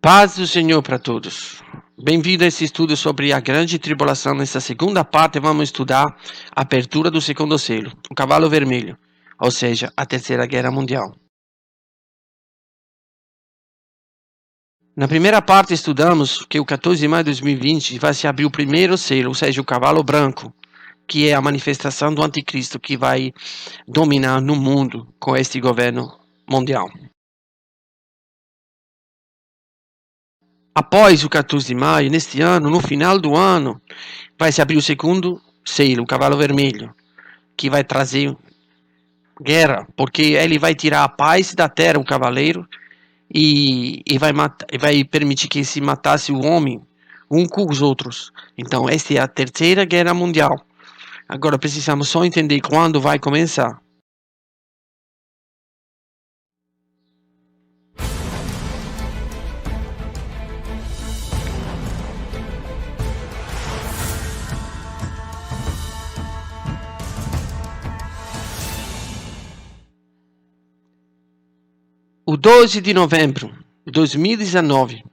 Paz do Senhor para todos. Bem-vindo a esse estudo sobre a grande tribulação. Nessa segunda parte vamos estudar a abertura do segundo selo, o cavalo vermelho, ou seja, a terceira guerra mundial. Na primeira parte estudamos que o 14 de maio de 2020 vai se abrir o primeiro selo, ou seja, o cavalo branco, que é a manifestação do anticristo que vai dominar no mundo com este governo mundial. Após o 14 de maio, neste ano, no final do ano, vai se abrir o segundo selo, o cavalo vermelho, que vai trazer guerra, porque ele vai tirar a paz da terra, o cavaleiro, e vai permitir que se matasse o homem, um com os outros. Então, esta é a terceira guerra mundial. Agora precisamos só entender quando vai começar. O 12 de novembro de 2019,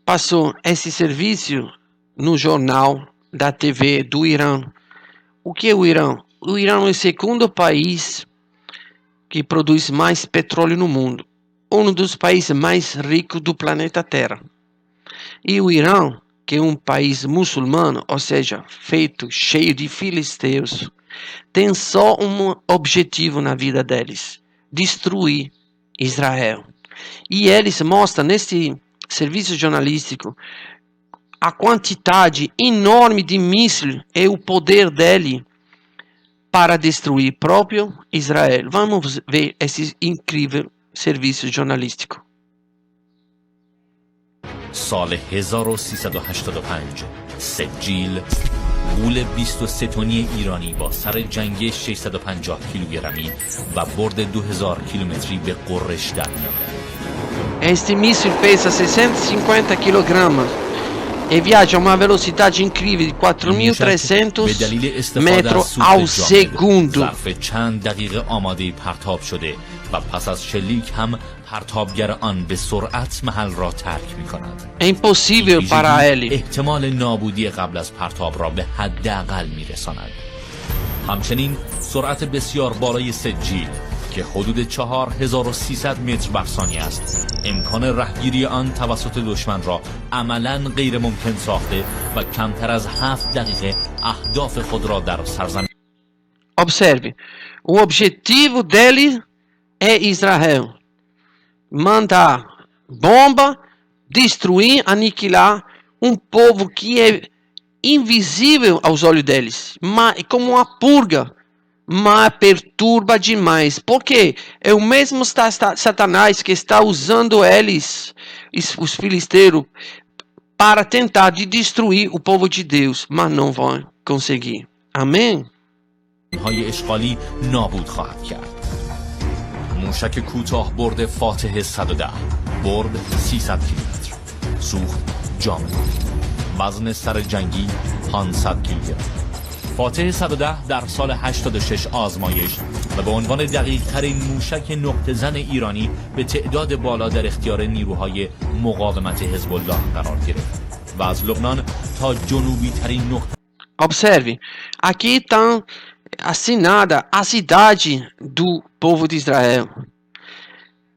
passou esse serviço no jornal da TV do Irã. O que é o Irã? O Irã é o segundo país que produz mais petróleo no mundo. Um dos países mais ricos do planeta Terra. E o Irã, que é um país muçulmano, ou seja, cheio de filisteus, tem só um objetivo na vida deles: destruir Israel. E eles mostram neste serviço jornalístico a quantidade enorme de mísseis e o poder dele para destruir próprio Israel. Vamos ver esse incrível serviço jornalístico. سال 1385 سجیل غول 23 تنی ایرانی با سر جنگی 650 کیلوگرمی و برد 2000 کیلومتری به قرش در می‌آید. Este míssil pesa 650 kg e viaggia a uma velocidade incrível di 4.300 metri al secondo. ظرف چند دقیقه آماده پرتاب شده و پس از شلیک هم پرتابگر آن به سرعت محل را ترک می‌کند. È impossibile para ele. احتمال نابودی قبل از پرتاب را به حداقل می‌رساند. همچنین سرعت بسیار بالای سجیل که حدود 4300 متر بر ثانیه است، امکان رهگیری آن توسط دشمن را عملاً غیر ممکن ساخته و کمتر از 7 دقیقه اهداف خود را در سرزمین. Observe, o objetivo dele é Israel. Mandar bomba, destruir, aniquilar um povo que é invisível aos olhos deles, mas como uma purga, mas perturba demais. Porque é o mesmo Satanás que está usando eles, os filisteus, para tentar de destruir o povo de Deus, mas não vão conseguir. Amém? های اشغالی نابود خواهد کرد. موشک کوتاه برد فاتح 110 برد 300 کیلومتر، سوخت جامد، وزن سر جنگی 500 کیلوگرم. فاتح 110 در سال 86 آزمایش و به عنوان دقیق ترین موشک نقطه زن ایرانی به تعداد بالا در اختیار نیروهای مقاومت حزب الله قرار گرفت و از لبنان تا جنوبی ترین نقطه. Observe, aqui está assinada a cidade do povo de Israel,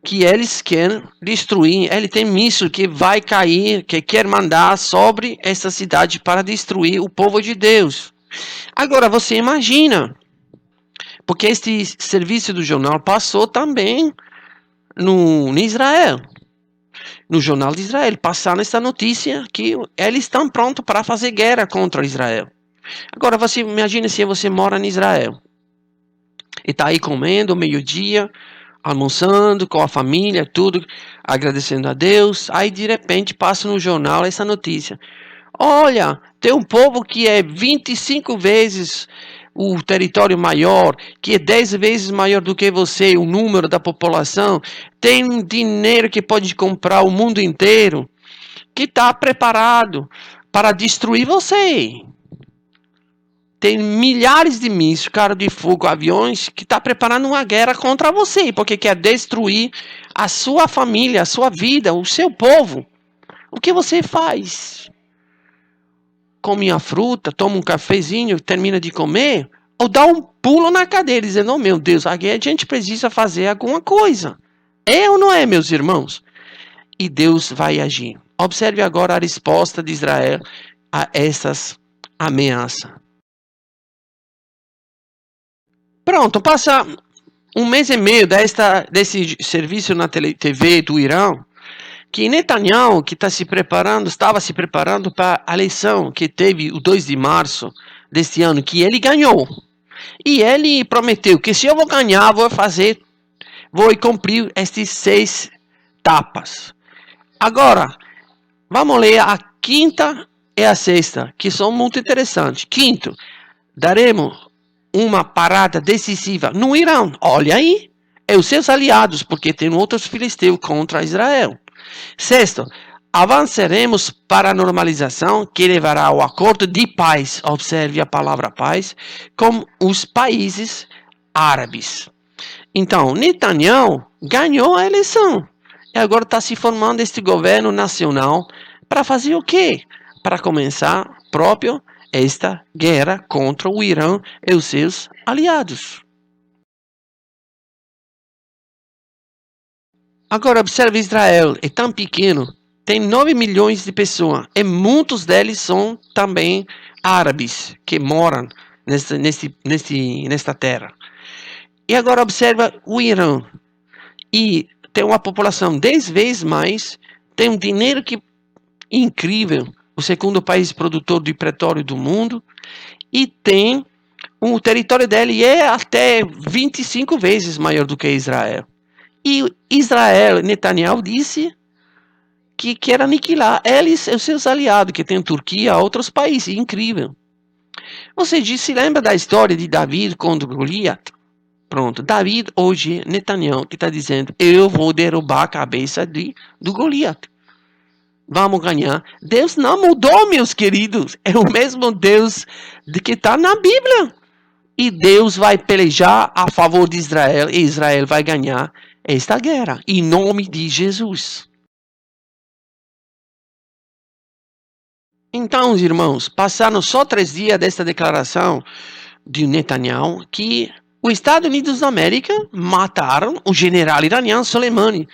que eles querem destruir. Ele tem míssil que vai cair, que quer mandar sobre essa cidade para destruir o povo de Deus. Agora você imagina, porque este serviço do jornal passou também no Israel, no jornal de Israel, passaram essa notícia que eles estão prontos para fazer guerra contra Israel. Agora você imagina se você mora em Israel e está aí comendo meio-dia, almoçando com a família, tudo, agradecendo a Deus. Aí de repente passa no jornal essa notícia: olha, tem um povo que é 25 vezes o território maior, que é 10 vezes maior do que você, o número da população, tem um dinheiro que pode comprar o mundo inteiro, que está preparado para destruir você. tem milhares de mísseis, carro de fogo, aviões, que está preparando uma guerra contra você, porque quer destruir a sua família, a sua vida, o seu povo. O que você faz? Come a fruta, toma um cafezinho, termina de comer, ou dá um pulo na cadeira, dizendo, oh meu Deus, aqui a gente precisa fazer alguma coisa. É ou não é, meus irmãos? E Deus vai agir. Observe agora a resposta de Israel a essas ameaças. Pronto, passa um mês e meio desse serviço na TV do Irã, que Netanyahu, que estava se preparando para a eleição que teve o 2 de março deste ano, que ele ganhou. E ele prometeu que se eu vou ganhar, vou cumprir estes 6 etapas. Agora, vamos ler a quinta e a sexta, que são muito interessantes. Quinto, daremos uma parada decisiva no Irã. Olha aí, é os seus aliados, porque tem outros filisteus contra Israel. Sexto, avançaremos para a normalização que levará ao acordo de paz, observe a palavra paz, com os países árabes. Então, Netanyahu ganhou a eleição. E agora está se formando este governo nacional para fazer o quê? Para começar próprio esta guerra contra o Irã e os seus aliados. Agora observe, Israel é tão pequeno, tem 9 milhões de pessoas e muitos deles são também árabes que moram nesta terra. E agora observa o Irã, e tem uma população 10 vezes mais, tem um dinheiro incrível, o segundo país produtor de petróleo do mundo, e tem o território dele é até 25 vezes maior do que Israel. E Israel, Netanyahu disse que quer aniquilar eles e os seus aliados, que tem Turquia, outros países, incrível. Você se lembra da história de David contra Goliat? Pronto, David hoje, Netanyahu, que está dizendo, eu vou derrubar a cabeça do Goliat. Vamos ganhar. Deus não mudou, meus queridos. É o mesmo Deus que está na Bíblia. E Deus vai pelejar a favor de Israel. E Israel vai ganhar esta guerra. Em nome de Jesus. Então, irmãos, passaram só 3 dias desta declaração de Netanyahu que os Estados Unidos da América mataram o general iraniano Soleimani,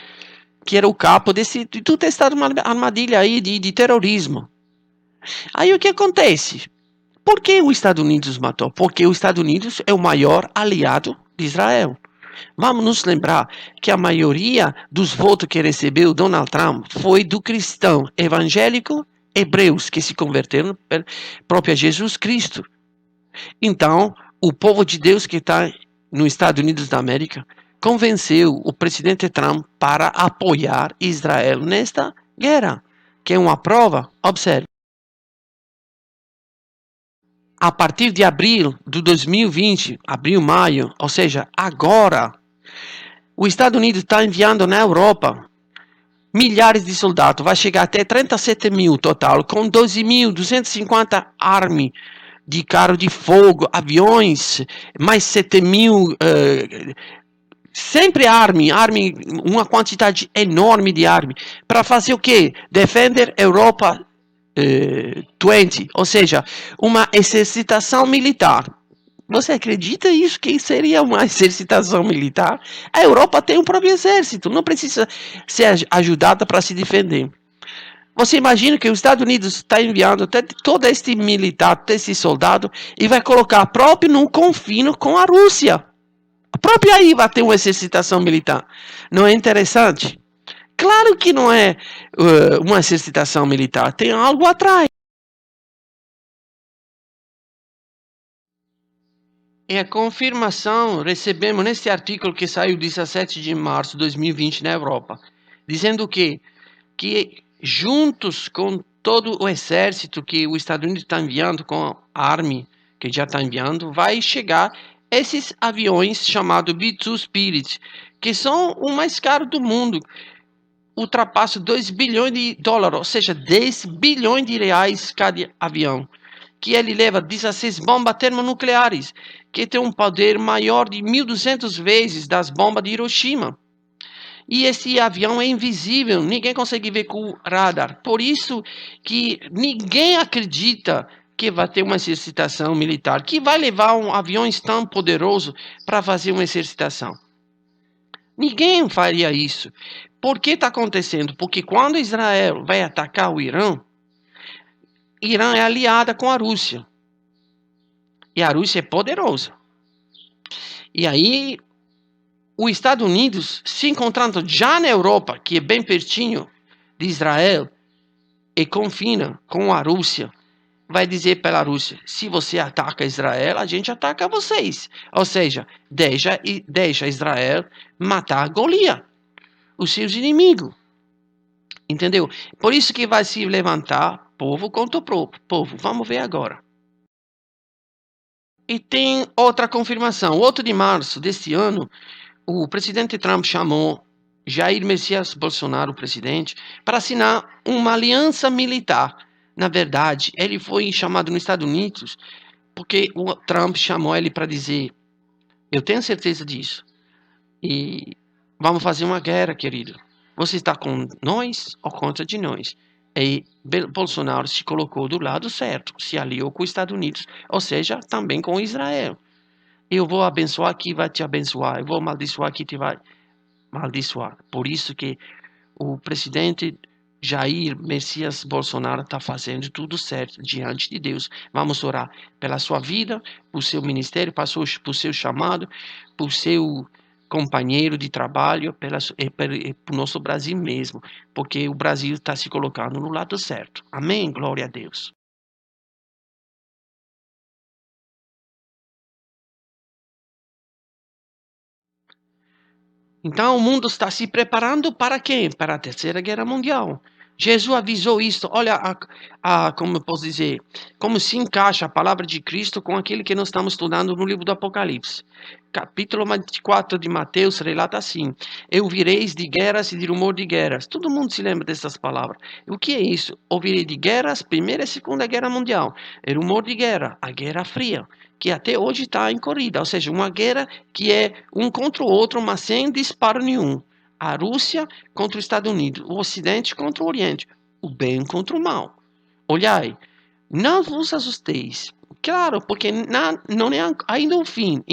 que era o capo de toda essa armadilha aí de terrorismo. Aí o que acontece? Por que os Estados Unidos matou? Porque os Estados Unidos é o maior aliado de Israel. Vamos nos lembrar que a maioria dos votos que recebeu Donald Trump foi do cristão evangélico hebreus que se converteram pelo próprio Jesus Cristo. Então, o povo de Deus que está nos Estados Unidos da América convenceu o presidente Trump para apoiar Israel nesta guerra, que é uma prova. Observe. A partir de abril de 2020, maio, ou seja, agora, os Estados Unidos está enviando na Europa milhares de soldados, vai chegar até 37 mil total, com 12.250 armas de carro de fogo, aviões, mais 7 mil, sempre arma, uma quantidade enorme de armas, para fazer o quê? Defender a Europa 20, ou seja, uma exercitação militar. Você acredita isso? Que seria uma exercitação militar? A Europa tem um próprio exército, não precisa ser ajudada para se defender. Você imagina que os Estados Unidos está enviando todo este militar, todo esse soldado, e vai colocar próprio num confino com a Rússia. Próprio aí vai ter uma exercitação militar. Não é interessante? Claro que não é uma exercitação militar, tem algo atrás. E a confirmação recebemos neste artigo que saiu 17 de março de 2020 na Europa, dizendo que juntos com todo o exército que os Estados Unidos está enviando, com a arma que já está enviando, vai chegar esses aviões chamados B-2 Spirit, que são o mais caro do mundo, ultrapassam 2 bilhões de dólares, ou seja, 10 bilhões de reais cada avião. que ele leva 16 bombas termonucleares, que tem um poder maior de 1.200 vezes das bombas de Hiroshima. E esse avião é invisível, ninguém consegue ver com o radar. Por isso que ninguém acredita que vai ter uma exercitação militar, que vai levar um avião tão poderoso para fazer uma exercitação. Ninguém faria isso. Por que está acontecendo? Porque quando Israel vai atacar o Irã é aliada com a Rússia. E a Rússia é poderosa. E aí, os Estados Unidos, se encontrando já na Europa, que é bem pertinho de Israel, e confina com a Rússia, vai dizer para a Rússia: se você ataca Israel, a gente ataca vocês. Ou seja, deixa Israel matar Golias, os seus inimigos. Entendeu? Por isso que vai se levantar povo contra povo. Vamos ver agora. E tem outra confirmação. 8 de março deste ano, o presidente Trump chamou Jair Messias Bolsonaro, o presidente, para assinar uma aliança militar. Na verdade, ele foi chamado nos Estados Unidos porque o Trump chamou ele para dizer: eu tenho certeza disso. E vamos fazer uma guerra, querido. Você está com nós ou contra de nós? E Bolsonaro se colocou do lado certo, se aliou com os Estados Unidos, ou seja, também com Israel. Eu vou abençoar aqui, vai te abençoar. Eu vou amaldiçoar aqui, te vai amaldiçoar. Por isso que o presidente Jair Messias Bolsonaro está fazendo tudo certo diante de Deus. Vamos orar pela sua vida, por seu ministério, por seu chamado, por seu companheiro de trabalho, por nosso Brasil mesmo, porque o Brasil está se colocando no lado certo. Amém? Glória a Deus. Então o mundo está se preparando para quê? Para a Terceira Guerra Mundial. Jesus avisou isso. Olha, como eu posso dizer, como se encaixa a palavra de Cristo com aquilo que nós estamos estudando no livro do Apocalipse. Capítulo 24 de Mateus relata assim: ouvireis de guerras e de rumor de guerras. Todo mundo se lembra dessas palavras. O que é isso? Ouvirei de guerras, Primeira e Segunda Guerra Mundial. E rumor de guerra, a Guerra Fria, que até hoje está em corrida. Ou seja, uma guerra que é um contra o outro, mas sem disparo nenhum. A Rússia contra os Estados Unidos, o Ocidente contra o Oriente, o bem contra o mal. Olhai, não vos assusteis. Claro, porque não é ainda o fim.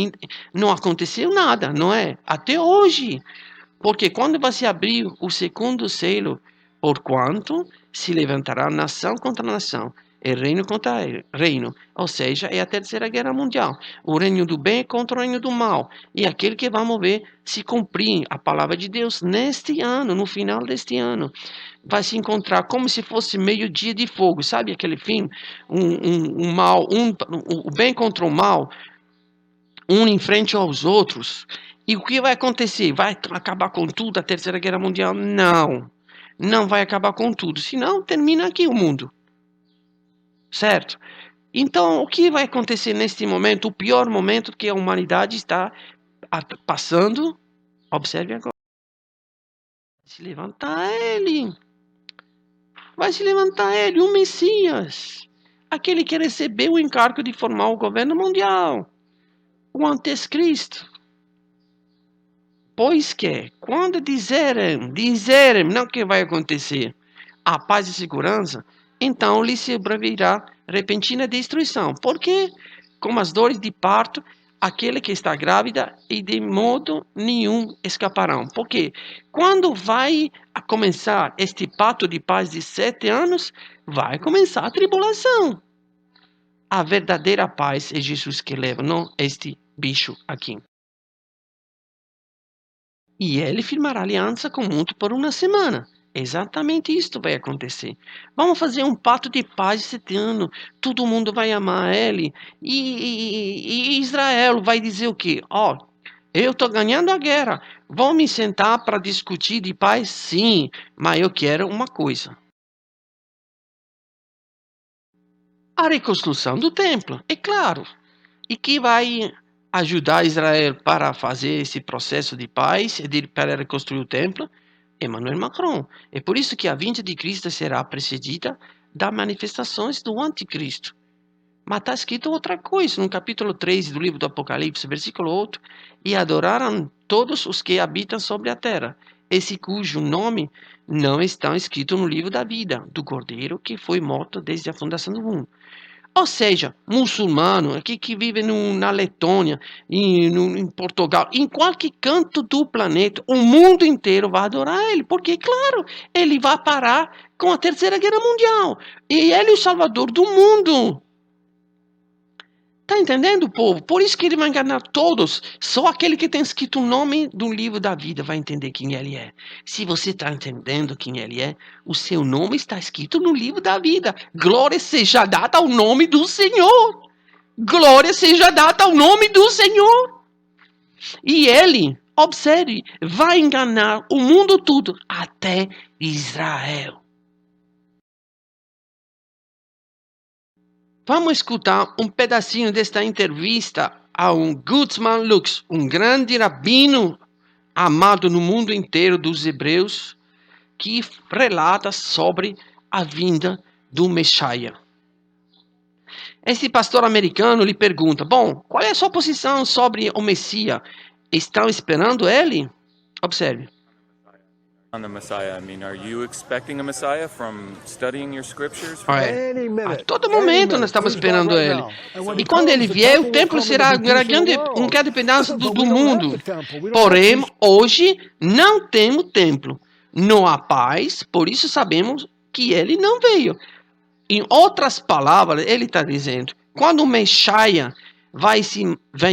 Não aconteceu nada, não é? Até hoje. Porque quando vai se abrir o segundo selo, porquanto se levantará nação contra nação, e reino contra reino. Ou seja, é a Terceira Guerra Mundial. O reino do bem contra o reino do mal. E aquele que vamos ver se cumprir a palavra de Deus neste ano, no final deste ano. Vai se encontrar como se fosse meio-dia de fogo. Sabe aquele filme? O bem contra o mal, um em frente aos outros. E o que vai acontecer? Vai acabar com tudo a Terceira Guerra Mundial? Não. Não vai acabar com tudo. Senão, termina aqui o mundo. Certo? Então, o que vai acontecer neste momento? O pior momento que a humanidade está passando. Observe agora. Vai se levantar ele. Vai se levantar ele, o Messias. Aquele que recebeu o encargo de formar o governo mundial. O anticristo. Pois que, quando disserem, não o que vai acontecer, a paz e segurança, então lhe sobrevirá repentina destruição. Porque, como as dores de parto, aquele que está grávida e de modo nenhum escaparão. Porque quando vai a começar este pacto de paz de 7 anos, vai começar a tribulação. A verdadeira paz é Jesus que leva, não este bicho aqui. E ele firmará aliança com o mundo por uma semana. Exatamente isto vai acontecer. Vamos fazer um pacto de paz esse ano. Todo mundo vai amar ele. E Israel vai dizer o quê? Eu estou ganhando a guerra. Vão me sentar para discutir de paz? Sim, mas eu quero uma coisa. A reconstrução do templo, é claro. E que vai ajudar Israel para fazer esse processo de paz e para reconstruir o templo? Emmanuel Macron. É por isso que a vinda de Cristo será precedida das manifestações do anticristo. Mas está escrito outra coisa, no capítulo 3 do livro do Apocalipse, versículo 8. E adoraram todos os que habitam sobre a terra, esse cujo nome não está escrito no livro da vida, do Cordeiro que foi morto desde a fundação do mundo. Ou seja, muçulmano, aqui que vive na Letônia, em Portugal, em qualquer canto do planeta, o mundo inteiro vai adorar ele, porque, claro, ele vai parar com a Terceira Guerra Mundial. E ele é o salvador do mundo. Tá entendendo, povo? Por isso que ele vai enganar todos. Só aquele que tem escrito o nome do livro da vida vai entender quem ele é. Se você está entendendo quem ele é, o seu nome está escrito no livro da vida. Glória seja dada ao nome do Senhor. Glória seja dada ao nome do Senhor. E ele, observe, vai enganar o mundo todo, até Israel. Vamos escutar um pedacinho desta entrevista a um Gutzman Lux, um grande rabino amado no mundo inteiro dos hebreus, que relata sobre a vinda do Messias. Esse pastor americano lhe pergunta: bom, qual é a sua posição sobre o Messias? Estão esperando ele? Observe. On the Messiah, I mean, are you expecting a Messiah from studying your scriptures? A todo momento nós estamos esperando ele. E quando ele vier, o templo será um grande pedaço do mundo. Porém, hoje não temos templo. Não há paz, por isso sabemos que ele não veio. Em outras palavras, ele está dizendo, quando o Messias vai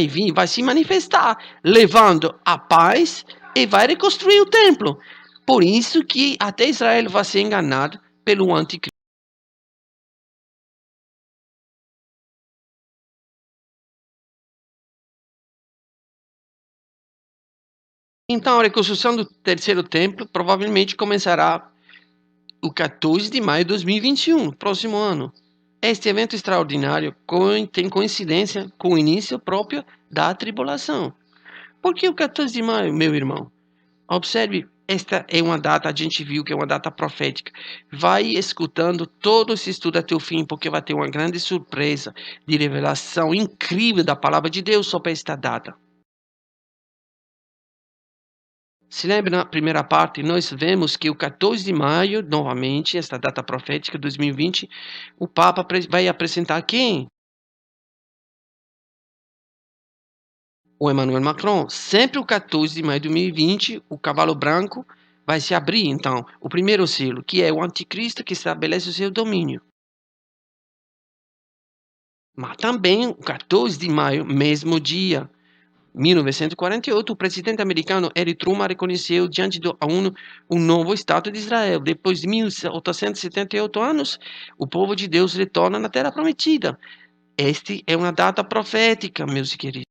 vir, vai se manifestar, levando a paz e vai reconstruir o templo. Por isso que até Israel vai ser enganado pelo anticristo. Então, a reconstrução do terceiro templo provavelmente começará o 14 de maio de 2021, próximo ano. Este evento extraordinário tem coincidência com o início próprio da tribulação. Por que o 14 de maio, meu irmão? Observe, esta é uma data, a gente viu que é uma data profética. Vai escutando todo esse estudo até o fim, porque vai ter uma grande surpresa de revelação incrível da palavra de Deus sobre esta data. Se lembra na primeira parte, nós vemos que o 14 de maio, novamente, esta data profética, 2020, o Papa vai apresentar quem? O Emmanuel Macron. Sempre o 14 de maio de 2020, o cavalo branco vai se abrir, então, o primeiro selo, que é o anticristo que estabelece o seu domínio. Mas também, o 14 de maio, mesmo dia, 1948, o presidente americano Eric Truman reconheceu diante da ONU um novo Estado de Israel. Depois de 1878 anos, o povo de Deus retorna na Terra Prometida. Esta é uma data profética, meus queridos.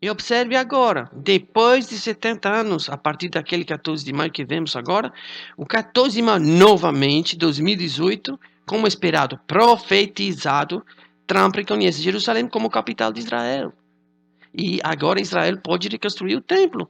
E observe agora, depois de 70 anos, a partir daquele 14 de maio que vemos agora, o 14 de maio, novamente, 2018, como esperado, profetizado, Trump reconhece Jerusalém como capital de Israel. E agora Israel pode reconstruir o templo.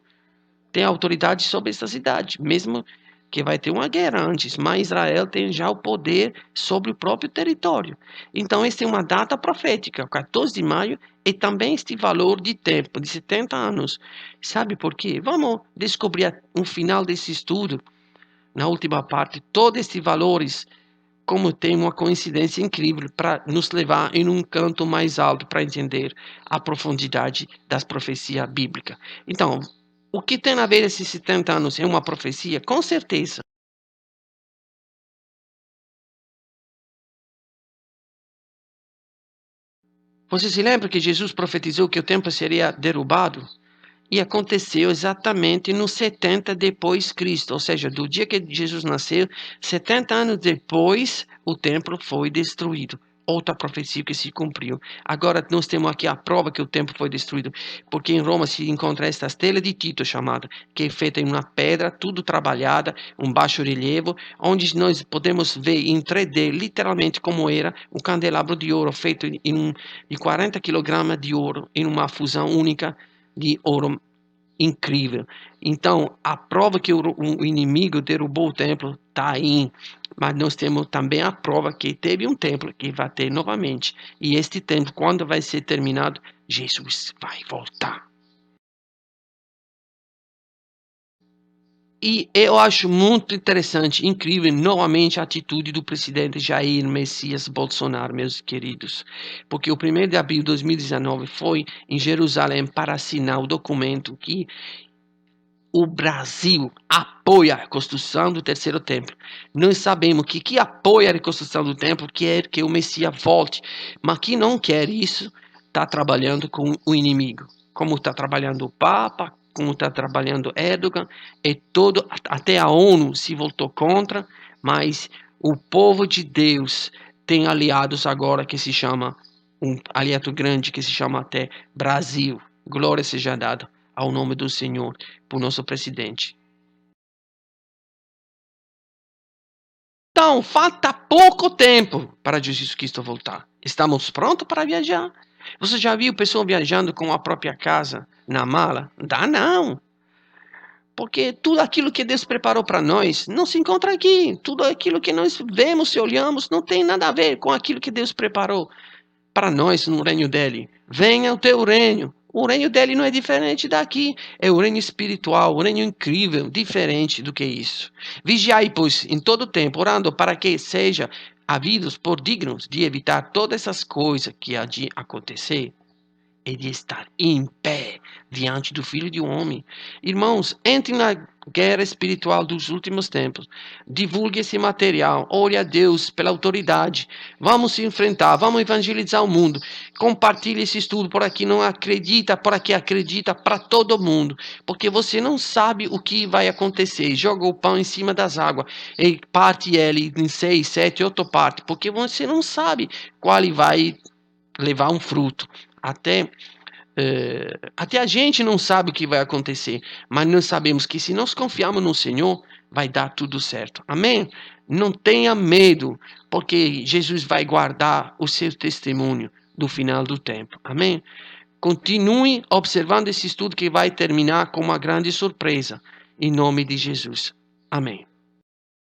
Tem autoridade sobre essa cidade, mesmo que vai ter uma guerra antes, mas Israel tem já o poder sobre o próprio território. Então, esta é uma data profética, o 14 de maio, e também este valor de tempo, de 70 anos. Sabe por quê? Vamos descobrir no final desse estudo, na última parte, todos estes valores, como tem uma coincidência incrível para nos levar em um canto mais alto para entender a profundidade das profecias bíblicas. Então, o que tem a ver esses 70 anos? É uma profecia? Com certeza. Você se lembra que Jesus profetizou que o templo seria derrubado? E aconteceu exatamente nos 70 depois Cristo, ou seja, do dia que Jesus nasceu, 70 anos depois, o templo foi destruído. Outra profecia que se cumpriu. Agora nós temos aqui a prova que o templo foi destruído, porque em Roma se encontra esta estela de Tito chamada, que é feita em uma pedra, tudo trabalhada, um baixo relevo, onde nós podemos ver em 3D, literalmente como era o candelabro de ouro, feito de 40 kg de ouro, em uma fusão única de ouro incrível. Então, a prova que o inimigo derrubou o templo está aí, mas nós temos também a prova que teve um templo que vai ter novamente. E este templo, quando vai ser terminado, Jesus vai voltar. E eu acho muito interessante, incrível, novamente a atitude do presidente Jair Messias Bolsonaro, meus queridos. Porque o 1º de abril de 2019 foi em Jerusalém para assinar o documento que o Brasil apoia a construção do terceiro templo. Nós sabemos que apoia a reconstrução do templo quer que o Messias volte, mas que não quer isso está trabalhando com o inimigo, como está trabalhando o Papa, como está trabalhando Erdogan, e todo, até a ONU se voltou contra, mas o povo de Deus tem aliados agora que se chama, um aliado grande que se chama até Brasil. Glória seja dada ao nome do Senhor por nosso presidente. Então, falta pouco tempo para Jesus Cristo voltar. Estamos prontos para viajar? Você já viu pessoas viajando com a própria casa na mala? Dá não. Porque tudo aquilo que Deus preparou para nós não se encontra aqui. Tudo aquilo que nós vemos e olhamos não tem nada a ver com aquilo que Deus preparou para nós no reino dele. Venha o teu reino. O reino dele não é diferente daqui. É o reino espiritual, o reino incrível, diferente do que isso. Vigiai, pois, em todo tempo, orando para que seja havidos por dignos de evitar todas essas coisas que há de acontecer e de estar em pé diante do Filho de um Homem. Irmãos, entrem na guerra espiritual dos últimos tempos. Divulgue esse material. Ore a Deus pela autoridade. Vamos se enfrentar. Vamos evangelizar o mundo. Compartilhe esse estudo. Por aqui não acredita, por aqui acredita para todo mundo. Porque você não sabe o que vai acontecer. Joga o pão em cima das águas e parte ele em 6, 7, 8 partes. Porque você não sabe qual vai levar um fruto. Até a gente não sabe o que vai acontecer, mas nós sabemos que se nós confiarmos no Senhor, vai dar tudo certo. Amém? Não tenha medo, porque Jesus vai guardar o seu testemunho do final do tempo. Amém? Continue observando esse estudo que vai terminar com uma grande surpresa. Em nome de Jesus. Amém.